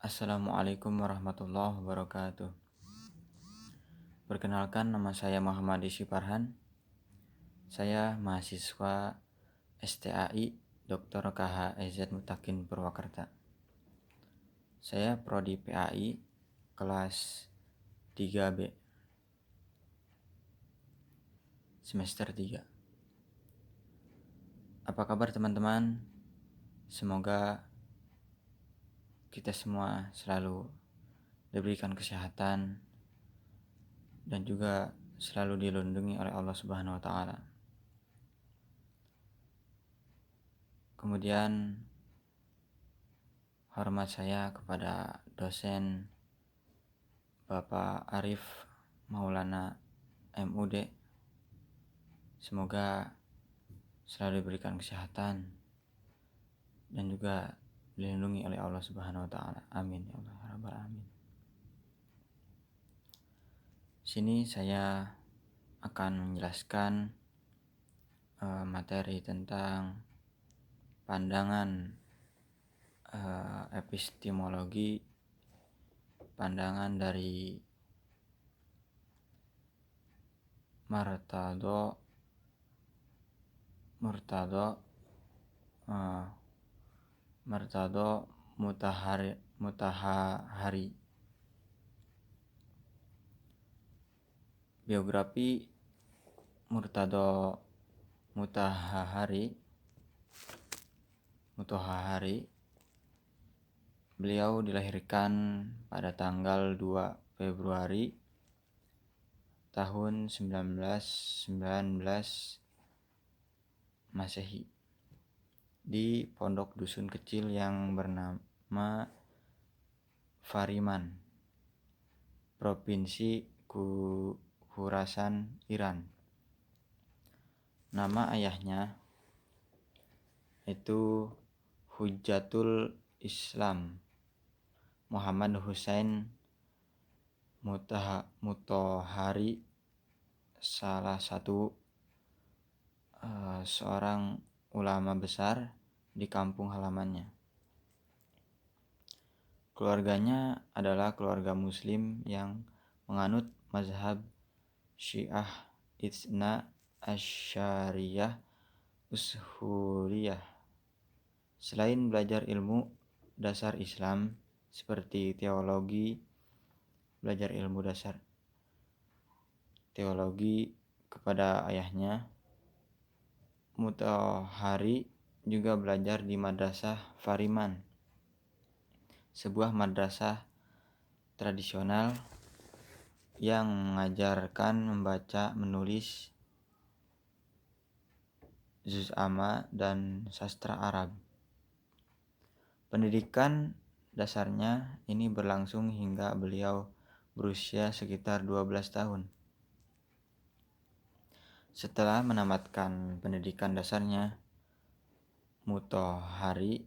Assalamualaikum warahmatullahi wabarakatuh. Perkenalkan, nama saya Muhammad Isi Farhan. Saya mahasiswa STAI Dr. KHEZ Mutakin Purwakarta. Saya prodi PAI kelas 3B semester 3. Apa kabar teman-teman? Semoga kita semua selalu diberikan kesehatan dan juga selalu dilindungi oleh Allah Subhanahu wa taala. Kemudian hormat saya kepada dosen Bapak Arif Maulana MUD. Semoga selalu diberikan kesehatan dan juga dilindungi oleh Allah Subhanahu wa taala. Amin ya Allah ya rabbal alamin. Sini saya akan menjelaskan materi tentang pandangan epistemologi, pandangan dari Murtado Mutahari. Biografi Murtado Mutahari. Beliau dilahirkan pada tanggal 2 Februari tahun 1919 Masehi di pondok dusun kecil yang bernama Fariman, Provinsi Khurasan, Iran. Nama ayahnya itu Hujjatul Islam Muhammad Hussein Mutahari, salah satu seorang ulama besar di kampung halamannya. Keluarganya adalah keluarga muslim yang menganut mazhab Syiah Itsna Asyariyah Ushuriyah. Selain belajar ilmu dasar Islam seperti belajar ilmu dasar teologi kepada ayahnya, Mutahari juga belajar di Madrasah Fariman, sebuah madrasah tradisional yang mengajarkan membaca, menulis, juz amma dan sastra Arab. Pendidikan dasarnya ini berlangsung hingga beliau berusia sekitar 12 tahun. Setelah menamatkan pendidikan dasarnya, Mutahari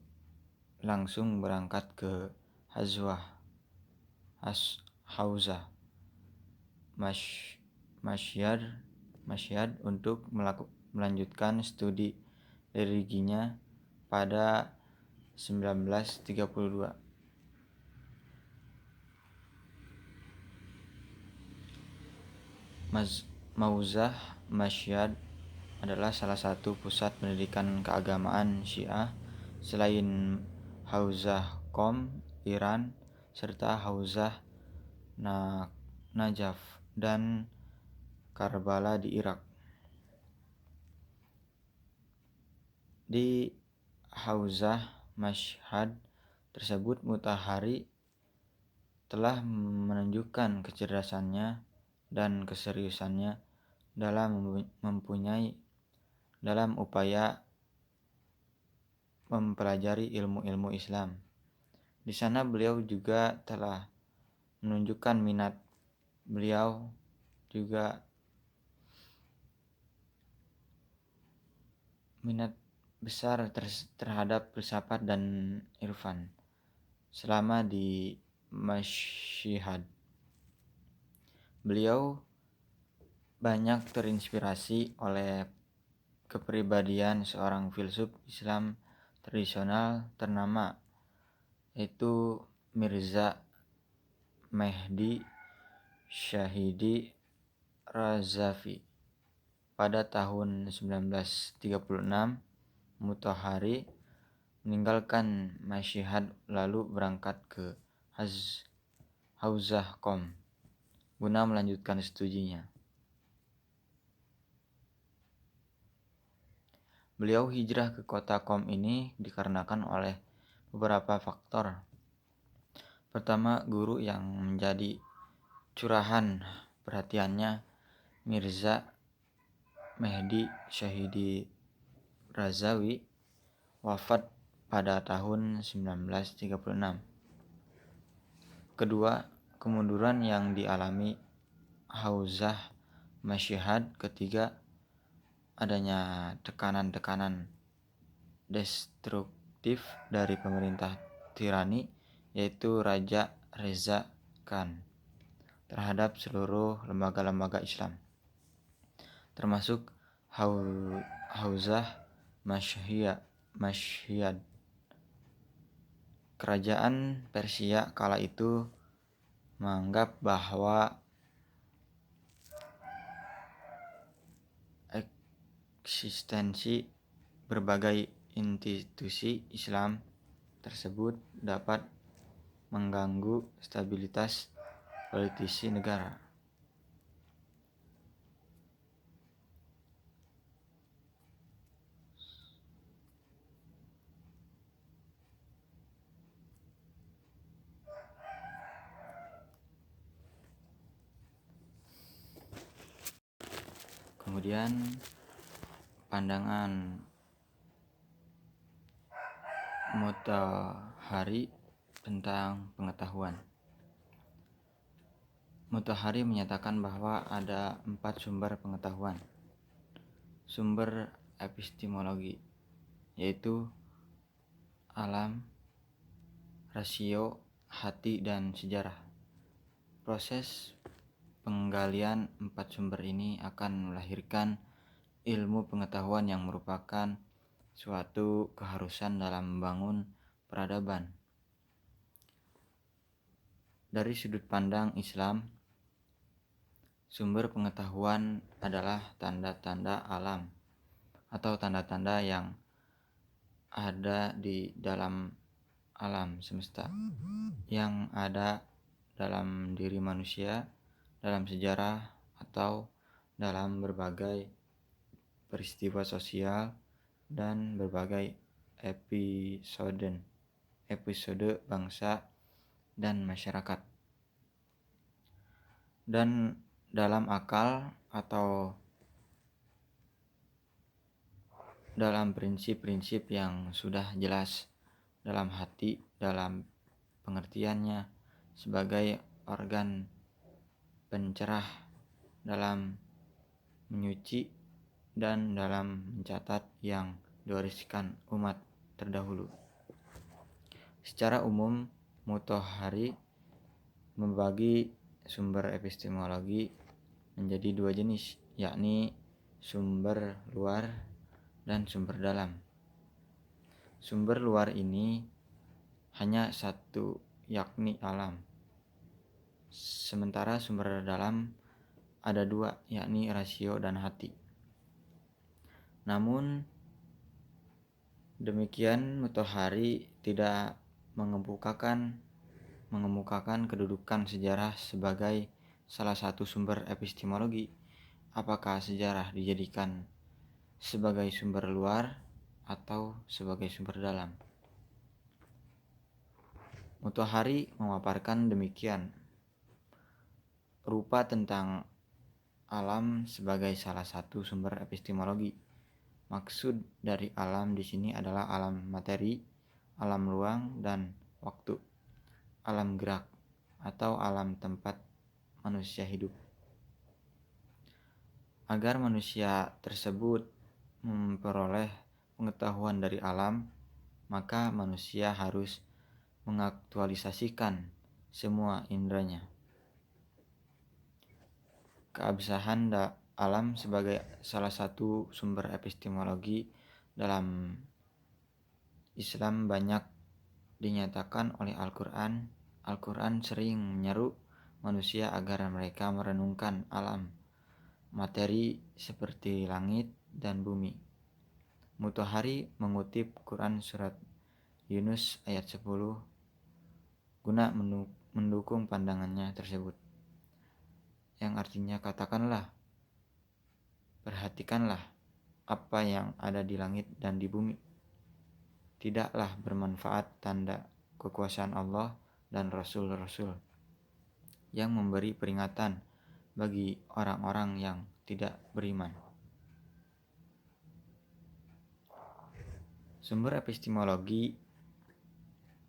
langsung berangkat ke Hauzah Masyhad untuk melanjutkan studi religinya pada 1932. Mauzah Masyhad adalah salah satu pusat pendidikan keagamaan Syiah selain Hauzah Qom Iran serta Hauzah Najaf dan Karbala di Irak. Di Hauzah Masyhad tersebut Mutahari telah menunjukkan kecerdasannya dan keseriusannya dalam upaya mempelajari ilmu-ilmu Islam. Di sana beliau juga telah menunjukkan minat besar terhadap filsafat dan irfan selama di Masyhad. Beliau banyak terinspirasi oleh kepribadian seorang filsuf Islam tradisional ternama, yaitu Mirza Mehdi Syahidi Razavi. Pada tahun 1936, Mutahari meninggalkan Mashhad lalu berangkat ke Hauzah Qom guna melanjutkan studinya. Beliau hijrah ke kota Qom ini dikarenakan oleh beberapa faktor. Pertama, guru yang menjadi curahan perhatiannya, Mirza Mehdi Syahidi Razavi, wafat pada tahun 1936. Kedua, kemunduran yang dialami Hauzah Mashhad. Ketiga, adanya tekanan-tekanan destruktif dari pemerintah tirani, yaitu Raja Reza Khan, terhadap seluruh lembaga-lembaga Islam, termasuk Hauzah Mashhad. Kerajaan Persia kala itu menganggap bahwa eksistensi berbagai institusi Islam tersebut dapat mengganggu stabilitas politisi negara. Kemudian pandangan Mutahari tentang pengetahuan. Mutahari menyatakan bahwa ada 4 sumber pengetahuan. Sumber epistemologi, yaitu alam, rasio, hati, dan sejarah. Proses penggalian 4 sumber ini akan melahirkan ilmu pengetahuan yang merupakan suatu keharusan dalam membangun peradaban. Dari sudut pandang Islam, sumber pengetahuan adalah tanda-tanda alam atau tanda-tanda yang ada di dalam alam semesta, yang ada dalam diri manusia, dalam sejarah, atau dalam berbagai peristiwa sosial dan berbagai episode bangsa dan masyarakat, dan dalam akal atau dalam prinsip-prinsip yang sudah jelas dalam hati, dalam pengertiannya sebagai organ pencerah dalam menyuci dan dalam mencatat yang diwariskan umat terdahulu. Secara umum, Mutahari membagi sumber epistemologi menjadi 2 jenis, yakni sumber luar dan sumber dalam. Sumber luar ini hanya satu, yakni alam. Sementara sumber dalam ada 2, yakni rasio dan hati. Namun demikian, Mutahari tidak mengemukakan kedudukan sejarah sebagai salah satu sumber epistemologi. Apakah sejarah dijadikan sebagai sumber luar atau sebagai sumber dalam? Mutahari memaparkan demikian. Rupa tentang alam sebagai salah satu sumber epistemologi. Maksud dari alam di sini adalah alam materi, alam ruang dan waktu, alam gerak, atau alam tempat manusia hidup. Agar manusia tersebut memperoleh pengetahuan dari alam, maka manusia harus mengaktualisasikan semua inderanya. Keabsahan alam sebagai salah satu sumber epistemologi dalam Islam banyak dinyatakan oleh Al-Quran Al-Quran sering menyeru manusia agar mereka merenungkan alam materi seperti langit dan bumi. Mutahari mengutip Quran surat Yunus ayat 10 guna mendukung pandangannya tersebut, yang artinya katakanlah, perhatikanlah apa yang ada di langit dan di bumi. Tidaklah bermanfaat tanda kekuasaan Allah dan Rasul-Rasul yang memberi peringatan bagi orang-orang yang tidak beriman. Sumber epistemologi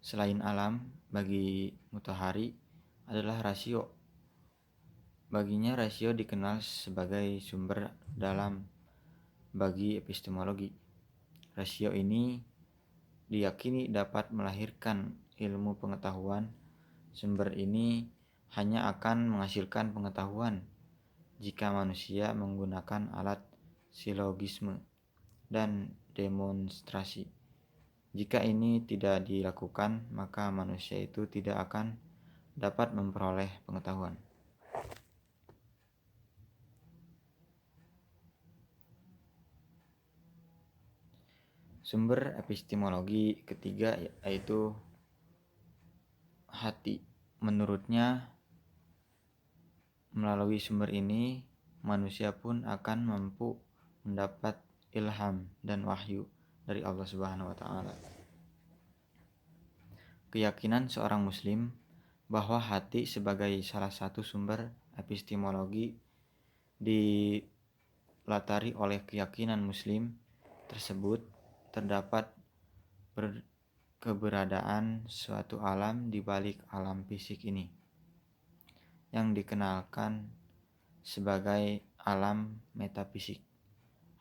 selain alam bagi Mutahari adalah rasio. Baginya rasio dikenal sebagai sumber dalam bagi epistemologi. Rasio ini diyakini dapat melahirkan ilmu pengetahuan. Sumber ini hanya akan menghasilkan pengetahuan jika manusia menggunakan alat silogisme dan demonstrasi. Jika ini tidak dilakukan, maka manusia itu tidak akan dapat memperoleh pengetahuan. Sumber epistemologi ketiga yaitu hati. Menurutnya, melalui sumber ini, manusia pun akan mampu mendapat ilham dan wahyu dari Allah Subhanahu wa Ta'ala. Keyakinan seorang Muslim bahwa hati sebagai salah satu sumber epistemologi dilatari oleh keyakinan Muslim tersebut terdapat keberadaan suatu alam di balik alam fisik ini, yang dikenalkan sebagai alam metafisik.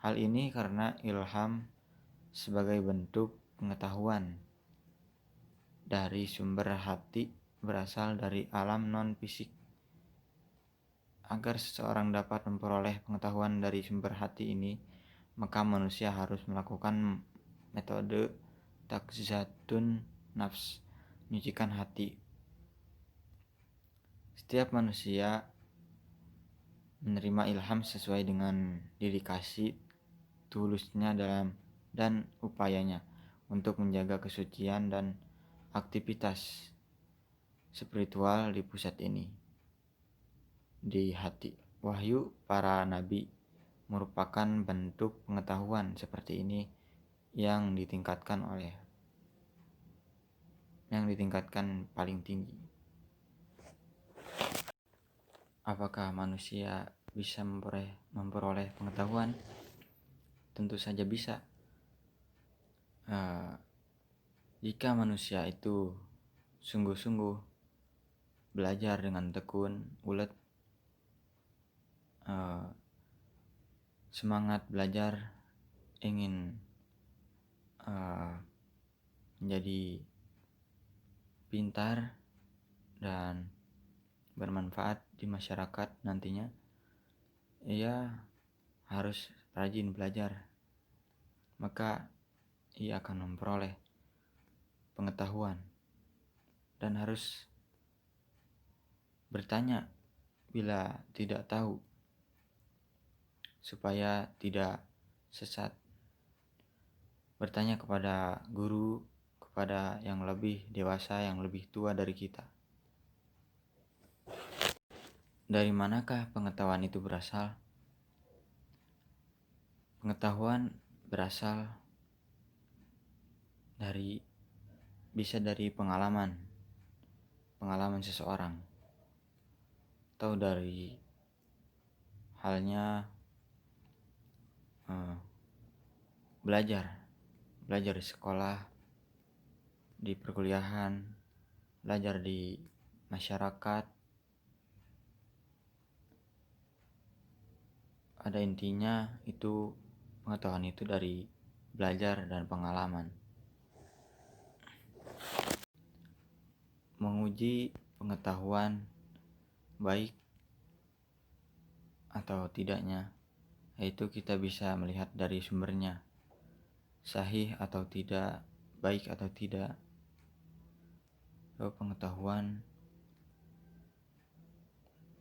Hal ini karena ilham sebagai bentuk pengetahuan dari sumber hati berasal dari alam non-fisik. Agar seseorang dapat memperoleh pengetahuan dari sumber hati ini, maka manusia harus melakukan metode takzatun nafs, menyucikan hati. Setiap manusia menerima ilham sesuai dengan dedikasi tulusnya dan upayanya untuk menjaga kesucian dan aktivitas spiritual di pusat ini, di hati. Wahyu para nabi merupakan bentuk pengetahuan seperti ini yang ditingkatkan paling tinggi. Apakah manusia bisa memperoleh pengetahuan? Tentu saja bisa. Jika manusia itu sungguh-sungguh belajar dengan tekun, ulet, semangat belajar, ingin menjadi pintar dan bermanfaat di masyarakat nantinya, ia harus rajin belajar, maka ia akan memperoleh pengetahuan dan harus bertanya bila tidak tahu supaya tidak sesat. Bertanya kepada guru, kepada yang lebih dewasa, yang lebih tua dari kita. Dari manakah pengetahuan itu berasal? Pengetahuan berasal bisa dari pengalaman seseorang, atau dari halnya belajar di sekolah, di perkuliahan, belajar di masyarakat. Pada intinya itu pengetahuan itu dari belajar dan pengalaman. Menguji pengetahuan baik atau tidaknya, yaitu kita bisa melihat dari sumbernya, sahih atau tidak, baik atau tidak. pengetahuan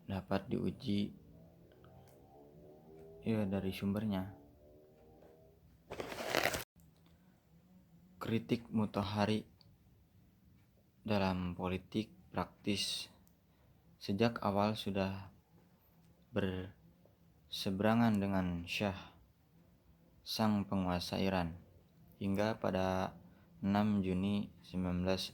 dapat diuji dari sumbernya. Kritik Mutahari dalam politik praktis sejak awal sudah berseberangan dengan Shah, sang penguasa Iran, hingga pada 6 Juni 1963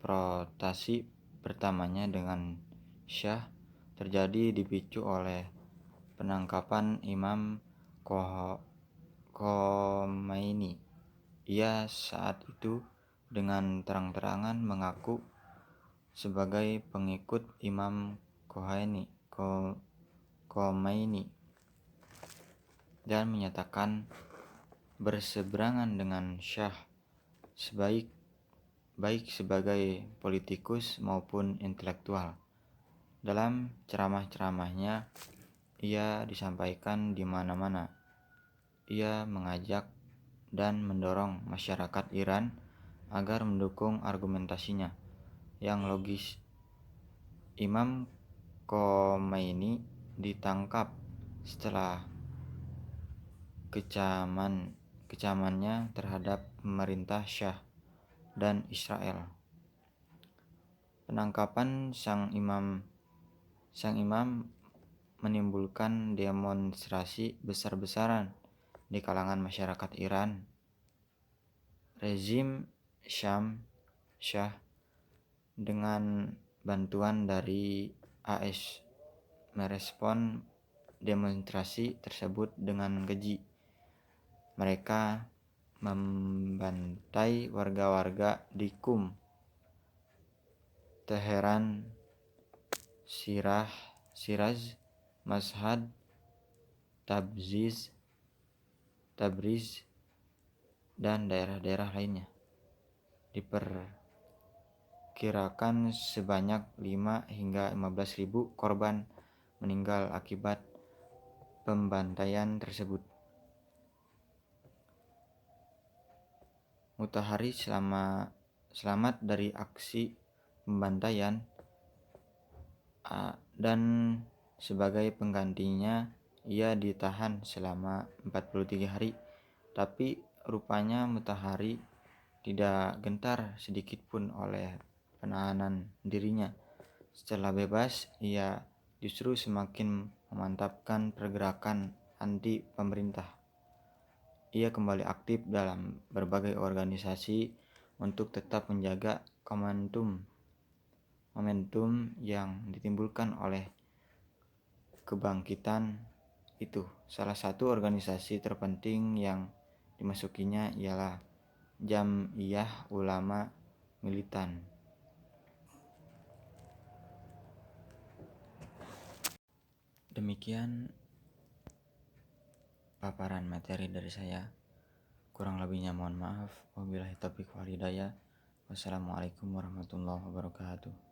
konfrontasi pertamanya dengan Shah terjadi dipicu oleh penangkapan Imam Khomeini. Ia saat itu dengan terang-terangan mengaku sebagai pengikut Imam Khomeini dan menyatakan berseberangan dengan Shah baik sebagai politikus maupun intelektual. Dalam ceramah-ceramahnya ia disampaikan di mana-mana. Ia mengajak dan mendorong masyarakat Iran agar mendukung argumentasinya yang logis. Imam Khomeini ditangkap setelah kecamannya terhadap pemerintah Shah dan Israel. Penangkapan sang imam menimbulkan demonstrasi besar-besaran di kalangan masyarakat Iran. Rezim Shah dengan bantuan dari AS merespon demonstrasi tersebut dengan keji. Mereka membantai warga-warga di Qum, Teheran, Shiraz, Mashhad, Tabriz, dan daerah-daerah lainnya. Diperkirakan sebanyak 5 hingga 15.000 korban meninggal akibat pembantaian tersebut. Mutahari selamat dari aksi pembantaian dan sebagai penggantinya ia ditahan selama 43 hari. Tapi rupanya Mutahari tidak gentar sedikit pun oleh penahanan dirinya. Setelah bebas, ia justru semakin memantapkan pergerakan anti pemerintah. Ia kembali aktif dalam berbagai organisasi untuk tetap menjaga momentum yang ditimbulkan oleh kebangkitan itu. Salah satu organisasi terpenting yang dimasukinya ialah Jam'iyah Ulama Militan. Demikian paparan materi dari saya. Kurang lebihnya mohon maaf. Wabillahi taufiq wal hidayah. Wassalamualaikum warahmatullahi wabarakatuh.